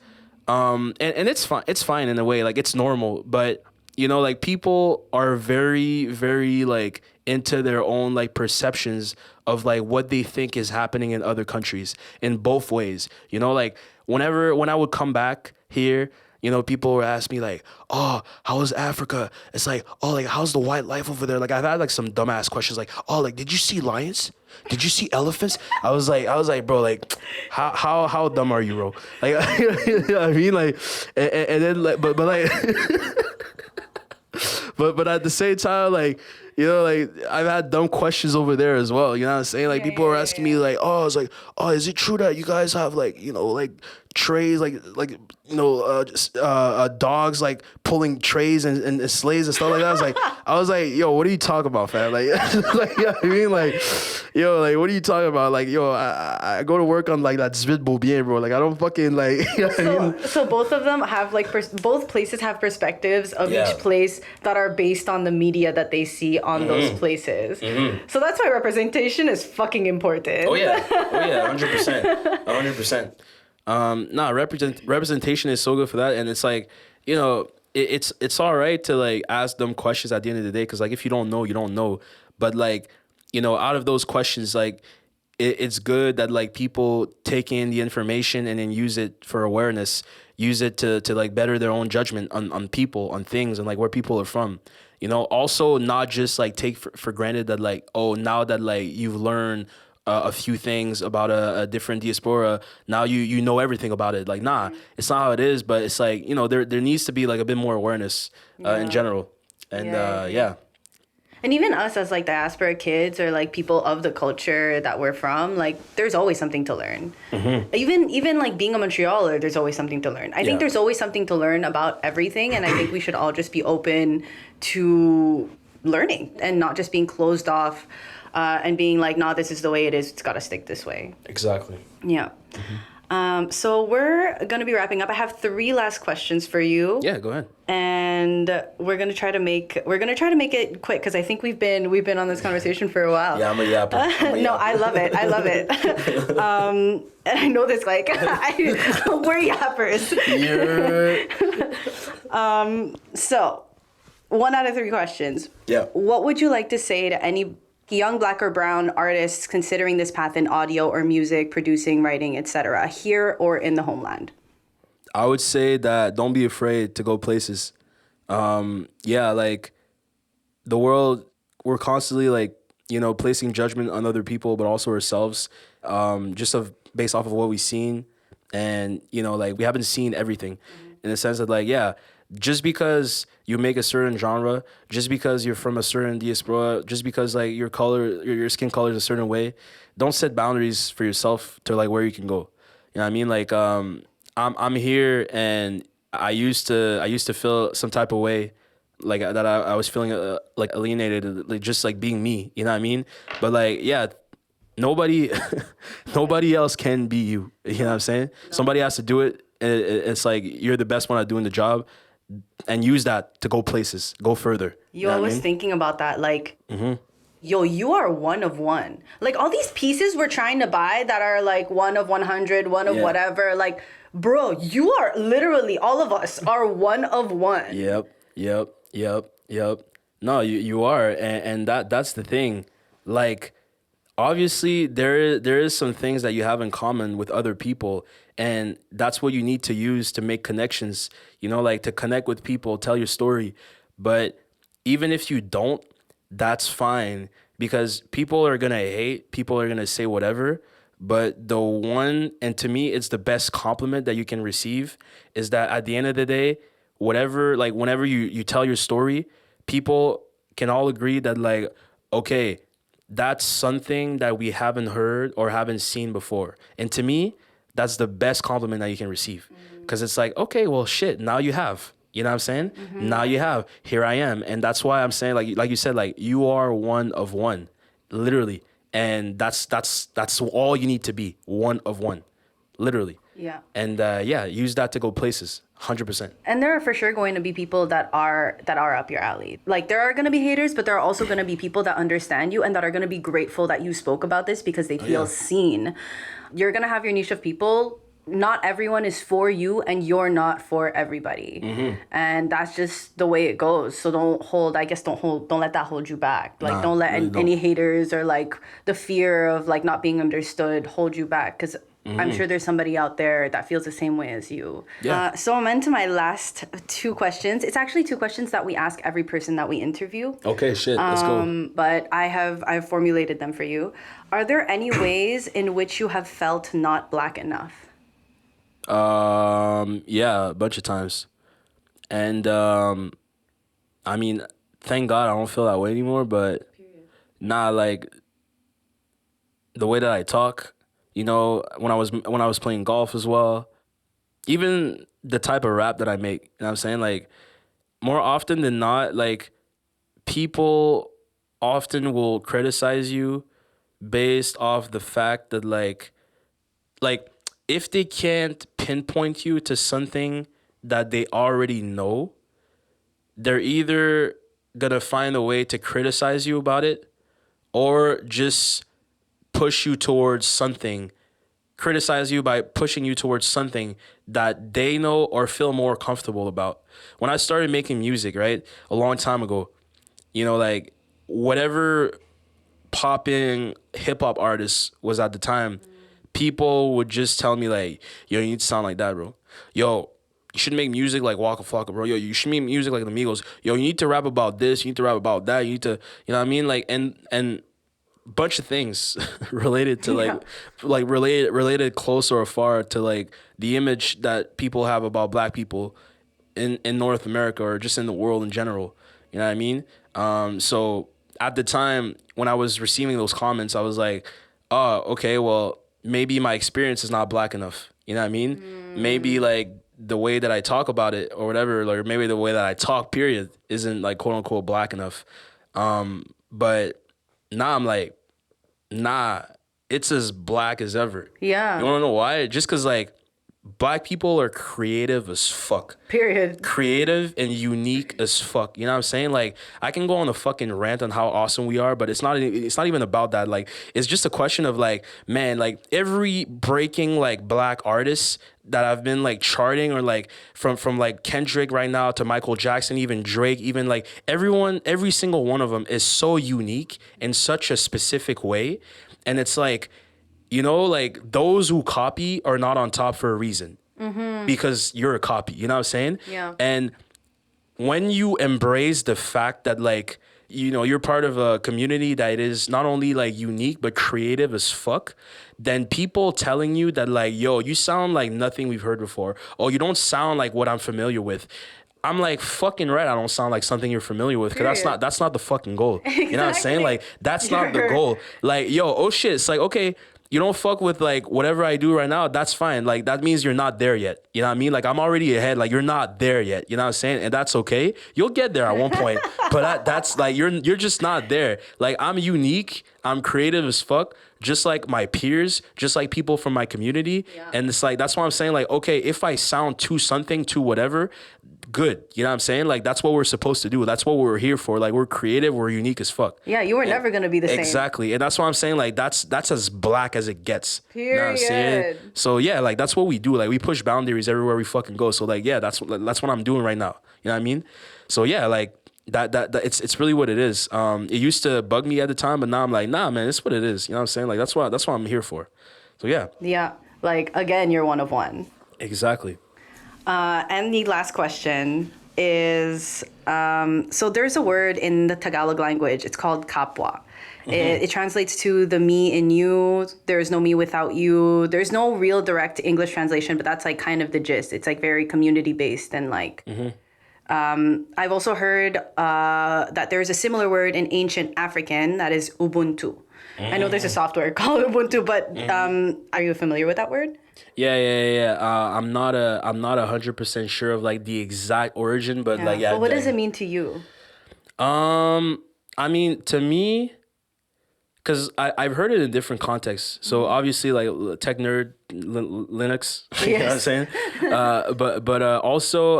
And it's fine. It's fine in a way, like it's normal. But you know, like people are very, very like into their own like perceptions of like what they think is happening in other countries in both ways. You know, like when I would come back here, you know, people would ask me like, "Oh, how was Africa?" It's like, "Oh, like how's the wildlife over there?" Like I've had like some dumbass questions like, "Oh, like did you see lions? Did you see elephants?" I was like, bro, like, how dumb are you, bro? Like, you know what I mean, like, and then like, but like, but at the same time, like, you know, like I've had dumb questions over there as well. You know what I'm saying? Like people were asking me like, "Oh, it's like, oh, is it true that you guys have like, you know, like trays, like you know, dogs like pulling trays and sleighs and stuff like that?" I was like, yo, what are you talking about, fam? Like, like, you know what I mean? Like, yo, like, what are you talking about? Like, yo, I go to work on like that Zvit Bobien, bro. Like, I don't fucking like. You know what I mean?
So both of them have like both places have perspectives of each place that are based on the media that they see on those places. So that's why representation is fucking important.
Oh yeah, 100%. Representation is so good for that, and it's like, you know, it's all right to like ask them questions at the end of the day, because like if you don't know, you don't know. But like, you know, out of those questions, like it's good that like people take in the information and then use it for awareness, use it to like better their own judgment on people, on things, and like where people are from. You know, also not just like take for granted that like, oh, now that like you've learned a few things about a different diaspora, now you know everything about it. Like, nah, it's not how it is. But it's like, you know, there needs to be like a bit more awareness in general. And yeah.
And even us as like diaspora kids or like people of the culture that we're from, like there's always something to learn. Even like being a Montrealer, there's always something to learn. I think there's always something to learn about everything, and I think we should all just be open to learning and not just being closed off and being like, nah, this is the way it is. It's got to stick this way.
Exactly.
Yeah. So we're going to be wrapping up. I have 3 last questions for you.
Yeah, go ahead.
And we're going to try to make it quick, because I think we've been on this conversation for a while.
Yeah, I'm a yapper.
No, I love it. And I know this, like, we're yappers. So 1 out of 3 questions.
Yeah.
What would you like to say to any young Black or brown artists considering this path in audio or music, producing, writing, etc., here or in the homeland?
I would say that don't be afraid to go places. Like the world, we're constantly like, you know, placing judgment on other people, but also ourselves, based off of what we've seen. And, you know, like we haven't seen everything in the sense that like, yeah, just because you make a certain genre, just because you're from a certain diaspora, just because like your color, your skin color is a certain way, don't set boundaries for yourself to like where you can go. You know what I mean? Like I'm here, and I used to feel some type of way, like that I was feeling like alienated, like just like being me. You know what I mean? But like, yeah, nobody else can be you. You know what I'm saying? Somebody has to do it. It's like you're the best one at doing the job. And use that to go places, go further.
Yo, I was thinking about that, like, yo, you are one of one. Like, all these pieces we're trying to buy that are, like, 1 of 100, 1 of whatever, like, bro, you are literally, all of us are 1 of 1.
Yep. No, you are, and that's the thing. Like, obviously, there is some things that you have in common with other people, and that's what you need to use to make connections, you know, like to connect with people, tell your story. But even if you don't, that's fine, because people are going to hate, people are going to say whatever. But the one, and to me, it's the best compliment that you can receive, is that at the end of the day, whatever, like whenever you tell your story, people can all agree that like, okay, that's something that we haven't heard or haven't seen before. And to me, that's the best compliment that you can receive. Because it's like, okay, well, shit, now you have. You know what I'm saying? Now you have. Here I am. And that's why I'm saying, like you said, like, you are 1 of 1, literally. And that's all you need to be, 1 of 1. literally.
Yeah.
And use that to go places, 100%.
And there are for sure going to be people that are up your alley. Like there are going to be haters, but there are also going to be people that understand you and that are going to be grateful that you spoke about this because they feel seen. You're going to have your niche of people. Not everyone is for you and you're not for everybody. And that's just the way it goes. So don't let that hold you back. Like don't let any haters or like the fear of like not being understood hold you back, because I'm sure there's somebody out there that feels the same way as you.
Yeah.
So I'm into my last 2 questions. It's actually 2 questions that we ask every person that we interview.
Okay, shit, let's go.
But I've formulated them for you. Are there any ways in which you have felt not black enough?
Yeah, a bunch of times. And I mean, thank God I don't feel that way anymore, but like the way that I talk, you know, when I was playing golf as well, even the type of rap that I make, you know what I'm saying? Like more often than not, like people often will criticize you based off the fact that like if they can't pinpoint you to something that they already know, they're either gonna find a way to criticize you about it or just push you towards something, criticize you by pushing you towards something that they know or feel more comfortable about. When I started making music, right, a long time ago, you know, like whatever popping hip hop artist was at the time, people would just tell me like, yo, you need to sound like that, bro. Yo, you should make music like Waka Flocka, bro. Yo, you should make music like the Migos. Yo, you need to rap about this. You need to rap about that. You need to, you know what I mean? Like, and bunch of things related to related close or far to like the image that people have about black people in North America or just in the world in general. You know what I mean? So at the time when I was receiving those comments, I was like, oh, okay, well, maybe my experience is not black enough. You know what I mean? Maybe like the way that I talk about it or whatever, or maybe the way that I talk, period, isn't like quote unquote black enough. But now I'm like, nah, it's as black as ever.
Yeah.
You wanna know why? Just cause like black people are creative as fuck.
Period.
Creative and unique as fuck. You know what I'm saying? Like I can go on a fucking rant on how awesome we are, but it's not even about that. Like it's just a question of like, man, like every breaking like black artist that I've been like charting, or like from like Kendrick right now to Michael Jackson, even Drake, even like every single one of them is so unique in such a specific way. And it's like, you know, like those who copy are not on top for a reason, because you're a copy, you know what I'm saying?
Yeah.
And when you embrace the fact that like, you know, you're part of a community that is not only like unique, but creative as fuck, then people telling you that like, yo, you sound like nothing we've heard before. Oh, you don't sound like what I'm familiar with. I'm like, fucking right, I don't sound like something you're familiar with, because that's not the fucking goal. You know what I'm saying? Like, that's not the goal. Like, yo, oh shit, it's like, okay, you don't fuck with like whatever I do right now, that's fine. Like that means you're not there yet. You know what I mean? Like I'm already ahead. Like you're not there yet. You know what I'm saying? And that's okay. You'll get there at one point. But that's like you're just not there. Like I'm unique. I'm creative as fuck. Just like my peers, just like people from my community. Yeah. And it's like that's why I'm saying like, okay, if I sound to something, to whatever, good. You know what I'm saying? Like that's what we're supposed to do. That's what we're here for. Like we're creative, we're unique as fuck.
Yeah, you were never gonna be the same.
Exactly. And that's why I'm saying like that's as black as it gets.
Period.
You know what I'm saying? So yeah, like that's what we do. Like we push boundaries everywhere we fucking go. So like yeah, that's what I'm doing right now. You know what I mean? So yeah, like that it's really what it is. It used to bug me at the time, but now I'm like, nah, man, it's what it is. You know what I'm saying? Like that's what I'm here for. So yeah.
Yeah. Like again, you're one of one.
Exactly.
And the last question is, so there's a word in the Tagalog language. It's called kapwa. It translates to the me in you. There's no me without you. There's no real direct English translation, but that's like kind of the gist. It's like very community based and like. I've also heard that there's a similar word in ancient African that is Ubuntu. I know there's a software called Ubuntu, but are you familiar with that word?
Yeah. I'm not 100% sure of like the exact origin, but like yeah.
But what does it mean to you?
I mean, to me, because I've heard it in different contexts. So obviously, like tech nerd, Linux, you know what I'm saying? But also,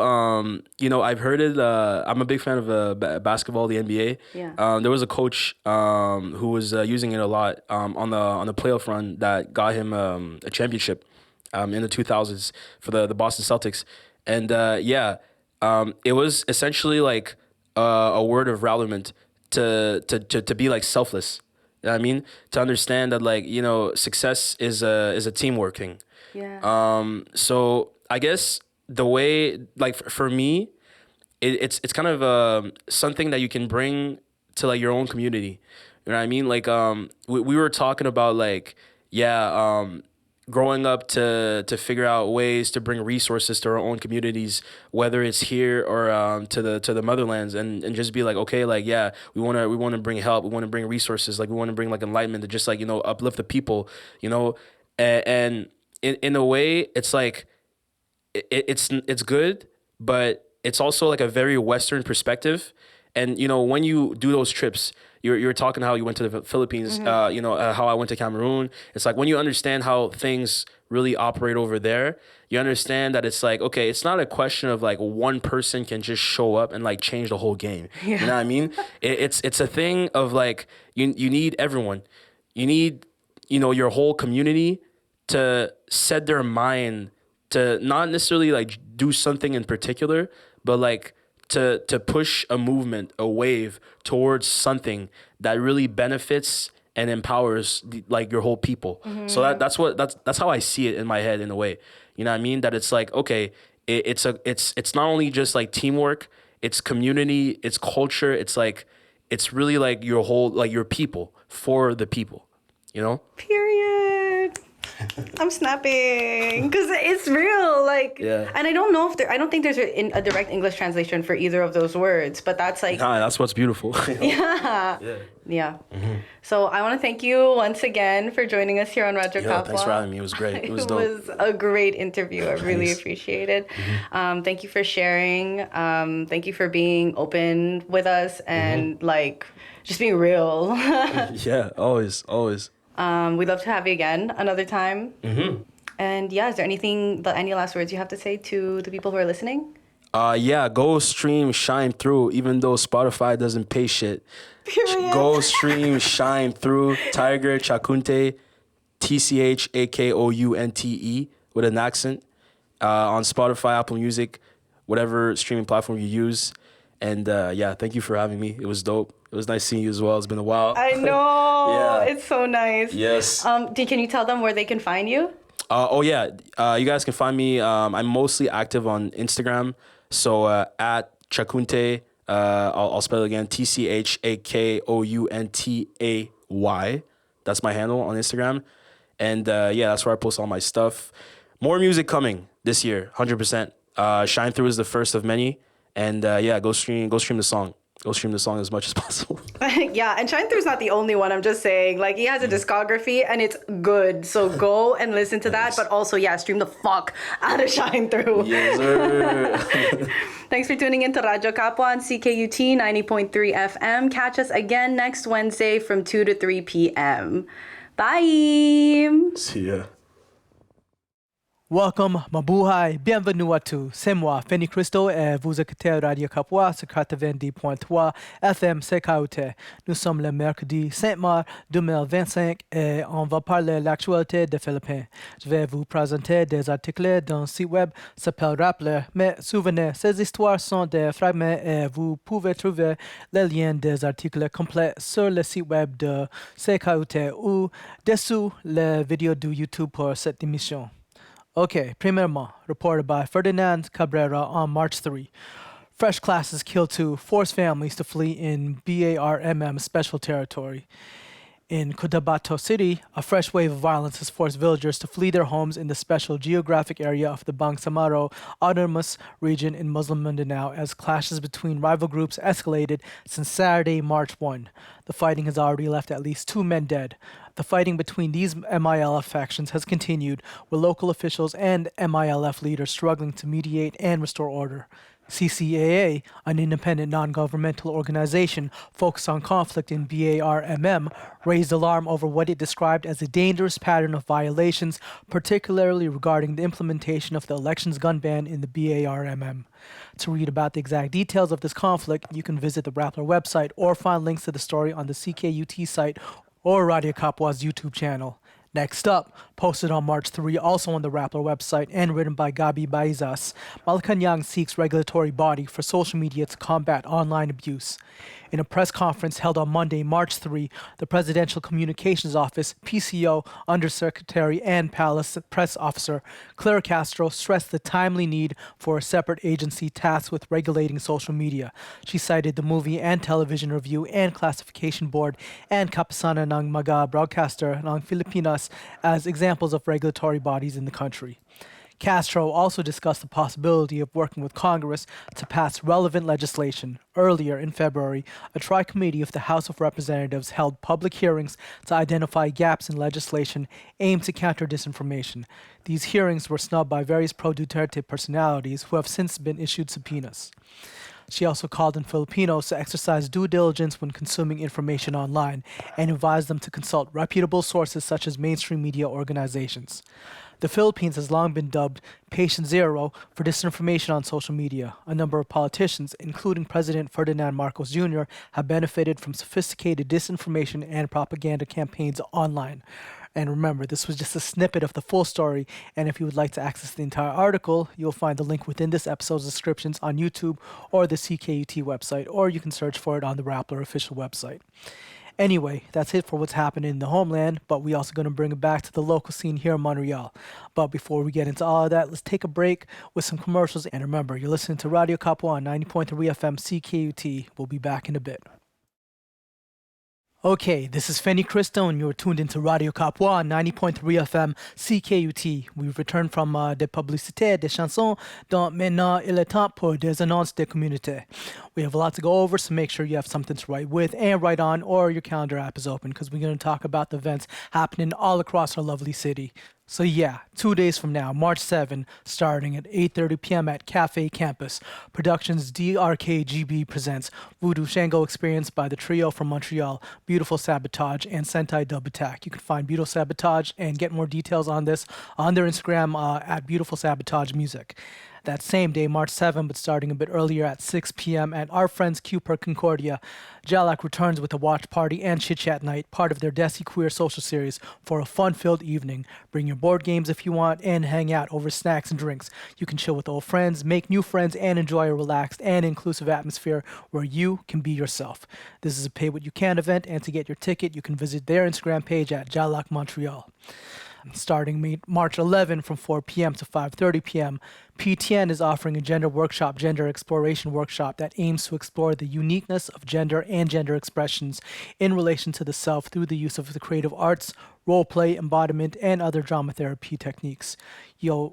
I've heard it. I'm a big fan of basketball, the NBA.
Yeah.
There was a coach who was using it a lot on the playoff run that got him a championship in the 2000s for the Boston Celtics, and it was essentially like a word of rallyment to be like selfless. You know what I mean? To understand that like, success is a teamwork thing.
Yeah.
So I guess the way like for me, it's kind of something that you can bring to like your own community. You know what I mean? Like we were talking about like growing up to figure out ways to bring resources to our own communities, whether it's here or to the motherlands, and just be like, okay, like we want to bring help, we want to bring resources, like we want to bring like enlightenment to just like uplift the people, and in a way it's like it's good, but it's also like a very Western perspective. And when you do those trips, you're talking how you went to the Philippines, how I went to Cameroon. It's like when you understand how things really operate over there, you understand that it's like, okay, it's not a question of like one person can just show up and like change the whole game. You know what I mean? It's a thing of like you need everyone. You need your whole community to set their mind to not necessarily like do something in particular, but like to push a movement, a wave towards something that really benefits and empowers like your whole people. So that's how I see it in my head in a way. You know what I mean? That it's like, okay, it's not only just like teamwork, it's community, it's culture, it's really like your whole, like your people for the people,
Period. I'm snapping because it's real, like, and I don't know if I don't think there's a direct English translation for either of those words, but that's like,
that's what's beautiful.
Yeah. Mm-hmm. So I want to thank you once again for joining us here on Radyo Kapwa.
Thanks for having me. It was great. It was dope.
It was a great interview. I really appreciate it. Thank you for sharing. Thank you for being open with us and like just being real.
Yeah, always.
We'd love to have you again another time. And is there any last words you have to say to the people who are listening?
Go stream Shine Through, even though Spotify doesn't pay shit.
Period.
Go stream Shine Through, Tiger Tchakounté, Tchakounte with an accent, on Spotify, Apple Music, whatever streaming platform you use. And thank you for having me. It was dope. It was nice seeing you as well. It's been a while.
I know.
Yeah.
It's so nice.
Yes.
Can you tell them where they can find you?
You guys can find me. I'm mostly active on Instagram. So at Tchakounté, I'll spell it again, Tchakountay. That's my handle on Instagram. And that's where I post all my stuff. More music coming this year, 100%. Shine Through is the first of many. And go stream the song. Go stream the song as much as possible.
And Shine Through's not the only one. I'm just saying, like, he has a discography and it's good. So go and listen to that. But also, stream the fuck out of Shine Through.
Yes, sir.
Thanks for tuning in to Radyo Kapwa on CKUT 90.3 FM. Catch us again next Wednesday from 2 to 3 p.m. Bye.
See ya.
Welcome, mabuhay, bienvenue à tous. C'est moi, Fanny Christo, et vous écoutez Radio Kapwa sur 90.3 FM CKUT. Nous sommes le mercredi 5 mars 2025 et on va parler de l'actualité des Philippines. Je vais vous présenter des articles d'un site web qui s'appelle Rappler, mais souvenez, ces histoires sont des fragments et vous pouvez trouver les liens des articles complets sur le site web de CKUT ou dessous les vidéos de YouTube pour cette émission. Okay, premièrement, reported by Ferdinand Cabrera on March 3. Fresh classes kill 2, force families to flee in BARMM special territory. In Cotabato City, a fresh wave of violence has forced villagers to flee their homes in the special geographic area of the Bangsamoro Autonomous Region in Muslim Mindanao as clashes between rival groups escalated since Saturday, March 1. The fighting has already left at least 2 men dead. The fighting between these MILF factions has continued, with local officials and MILF leaders struggling to mediate and restore order. CCAA, an independent non-governmental organization focused on conflict in BARMM, raised alarm over what it described as a dangerous pattern of violations, particularly regarding the implementation of the elections gun ban in the BARMM. To read about the exact details of this conflict, you can visit the Rappler website or find links to the story on the CKUT site or Radyo Kapwa's YouTube channel. Next up, posted on March 3, also on the Rappler website and written by Gabi Baizas, Malacanang seeks regulatory body for social media to combat online abuse. In a press conference held on Monday, March 3, the Presidential Communications Office, PCO, Undersecretary and Palace Press Officer Claire Castro stressed the timely need for a separate agency tasked with regulating social media. She cited the Movie and Television Review and Classification Board and Kapisanan ng Mga Broadcaster ng Filipinas as examples of regulatory bodies in the country. Castro also discussed the possibility of working with Congress to pass relevant legislation. Earlier in February, a tri-committee of the House of Representatives held public hearings to identify gaps in legislation aimed to counter disinformation. These hearings were snubbed by various pro-Duterte personalities who have since been issued subpoenas. She also called on Filipinos to exercise due diligence when consuming information online and advised them to consult reputable sources such as mainstream media organizations. The Philippines has long been dubbed patient zero for disinformation on social media. A number of politicians, including President Ferdinand Marcos Jr., have benefited from sophisticated disinformation and propaganda campaigns online. And remember, this was just a snippet of the full story, and if you would like to access the entire article, you'll find the link within this episode's descriptions on YouTube or the CKUT website, or you can search for it on the Rappler official website. Anyway, that's it for what's happening in the homeland, but we also going to bring it back to the local scene here in Montreal. But before we get into all of that, let's take a break with some commercials. And remember, you're listening to Radio Kapwa on 90.3 FM CKUT. We'll be back in a bit. Okay, this is Fenny Cristo, and you're tuned into Radio Kapwa on 90.3 FM CKUT. We've returned from des publicités, des chansons, donc maintenant il est temps pour des annonces de communauté. We have a lot to go over, so make sure you have something to write with and write on, or your calendar app is open, because we're going to talk about the events happening all across our lovely city. So yeah, 2 days from now, March 7, starting at 8:30 p.m. at Cafe Campus, Productions DRKGB presents Voodoo Shango Experience by the trio from Montreal, Beautiful Sabotage, and Sentai Dub Attack. You can find Beautiful Sabotage and get more details on this on their Instagram at Beautiful Sabotage Music. That same day, March 7, but starting a bit earlier at 6 p.m. at our friends Q per Concordia, Jalak returns with a watch party and chit-chat night, part of their Desi Queer social series, for a fun-filled evening. Bring your board games if you want and hang out over snacks and drinks. You can chill with old friends, make new friends, and enjoy a relaxed and inclusive atmosphere where you can be yourself. This is a pay-what-you-can event, and to get your ticket, you can visit their Instagram page at Jalak Montreal. Starting March 11 from 4 p.m. to 5:30 p.m., PTN is offering a gender exploration workshop that aims to explore the uniqueness of gender and gender expressions in relation to the self through the use of the creative arts, role play, embodiment, and other drama therapy techniques. You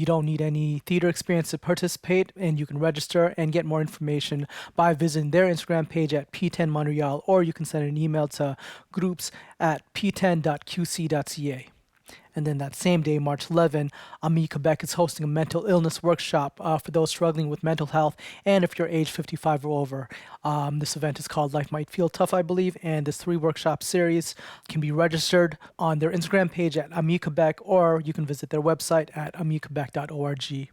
don't need any theater experience to participate, and you can register and get more information by visiting their Instagram page at P10 Montreal, or you can send an email to groups@p10.qc.ca. And then that same day, March 11, Ami Quebec is hosting a mental illness workshop for those struggling with mental health, and if you're age 55 or over. This event is called Life Might Feel Tough, I believe, and this 3-workshop series can be registered on their Instagram page at Ami Quebec, or you can visit their website at amiquebec.org.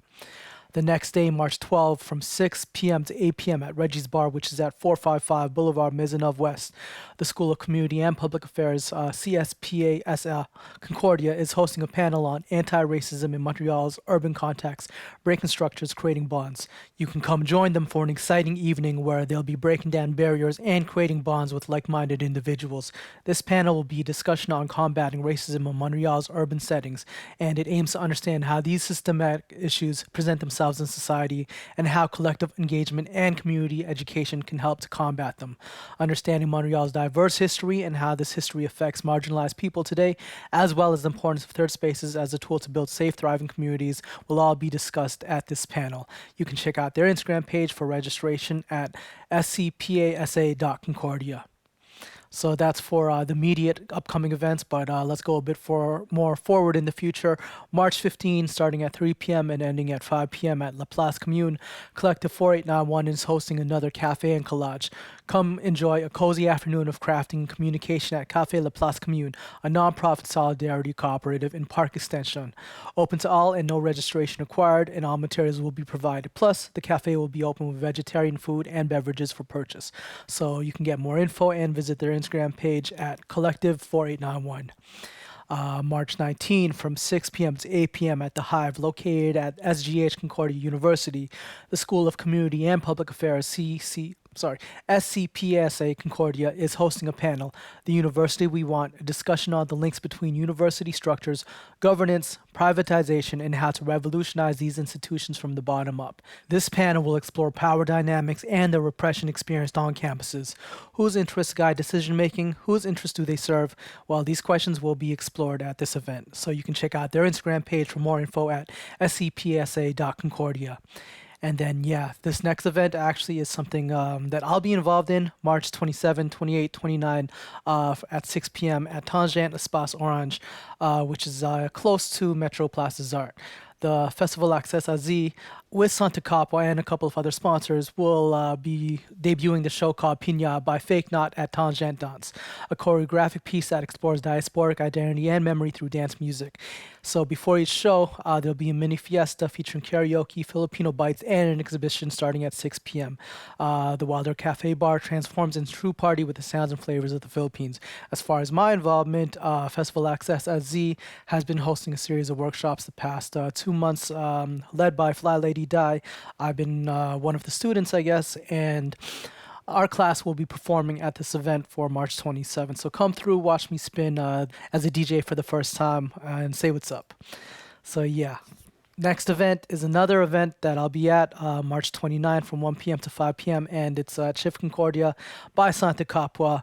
The next day, March 12, from 6 p.m. to 8 p.m. at Reggie's Bar, which is at 455 Boulevard Maisonneuve West. The School of Community and Public Affairs, CSPASL Concordia, is hosting a panel on anti-racism in Montreal's urban context, breaking structures, creating bonds. You can come join them for an exciting evening where they'll be breaking down barriers and creating bonds with like-minded individuals. This panel will be a discussion on combating racism in Montreal's urban settings, and it aims to understand how these systematic issues present themselves in society and how collective engagement and community education can help to combat them. Understanding Montreal's diverse history and how this history affects marginalized people today, as well as the importance of third spaces as a tool to build safe, thriving communities, will all be discussed at this panel. You can check out their Instagram page for registration at scpasa.concordia.
So that's for the immediate upcoming events, but let's go a bit more forward in the future. March 15, starting at 3 p.m. and ending at 5 p.m. at La Place Commune, Collective 4891 is hosting another cafe and collage. Come enjoy a cozy afternoon of crafting and communication at Cafe La Place Commune, a non-profit solidarity cooperative in Park Extension. Open to all and no registration required, and all materials will be provided. Plus, the cafe will be open with vegetarian food and beverages for purchase. So you can get more info and visit their Instagram page at Collective 4891. March 19 from 6 p.m. to 8 p.m. at The Hive, located at SGH Concordia University. The School of Community and Public Affairs, SCPSA Concordia is hosting a panel, The University We Want, a discussion on the links between university structures, governance, privatization, and how to revolutionize these institutions from the bottom up. This panel will explore power dynamics and the repression experienced on campuses. Whose interests guide decision making? Whose interests do they serve? Well, these questions will be explored at this event. So you can check out their Instagram page for more info at scpsa.concordia. And then, this next event actually is something that I'll be involved in March 27, 28, 29 at 6 p.m. at Tangent Espace Orange, which is close to Metro Place des Arts. The Festival Access AZ with Santa Kapwa and a couple of other sponsors will be debuting the show called Piña by Fake Knot at Tangent Dance, a choreographic piece that explores diasporic identity and memory through dance music. So before each show, there'll be a mini fiesta featuring karaoke, Filipino bites, and an exhibition starting at 6 p.m. The Wilder Cafe Bar transforms into a true party with the sounds and flavors of the Philippines. As far as my involvement, Festival Access AZ has been hosting a series of workshops the past 2 months, led by Fly Lady Die. I've been one of the students, I guess, and our class will be performing at this event for March 27th. So come through, watch me spin as a DJ for the first time, and say what's up. So next event is another event that I'll be at March 29th from 1 p.m. to 5 p.m. and it's at Shift Concordia by Santa Kapwa.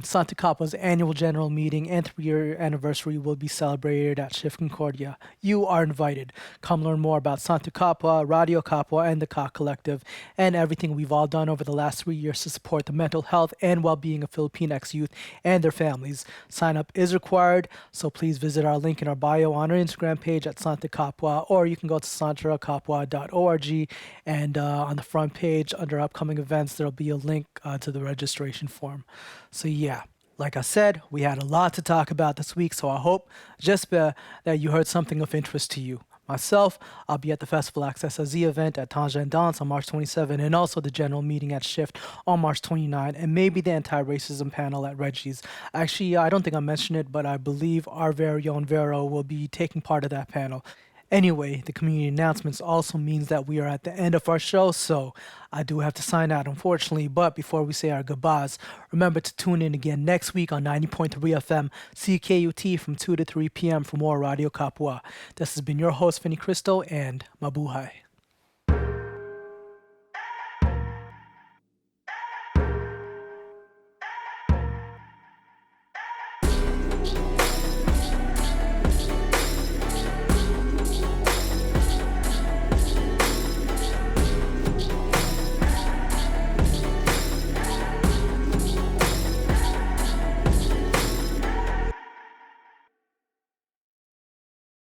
Santa Kapwa's annual general meeting and 3-year anniversary will be celebrated at Shift Concordia. You are invited. Come learn more about Santa Kapwa, Radio Kapwa, and the Ka Collective, and everything we've all done over the last 3 years to support the mental health and well-being of Filipinx youth and their families. Sign up is required, so please visit our link in our bio on our Instagram page at Santa Kapwa, or you can go to santrakapwa.org, and on the front page under upcoming events there'll be a link to the registration form. So like I said, we had a lot to talk about this week, so I hope that you heard something of interest to you. Myself, I'll be at the Festival Access AZ event at Tangent Dance on March 27, and also the general meeting at Shift on March 29, and maybe the anti-racism panel at Reggie's. Actually, I don't think I mentioned it, but I believe our very own Vero will be taking part of that panel. Anyway, the community announcements also means that we are at the end of our show, so I do have to sign out, unfortunately. But before we say our goodbyes, remember to tune in again next week on 90.3 FM CKUT from 2 to 3 p.m. for more Radio Kapwa. This has been your host, Vinny Cristo, and mabuhay.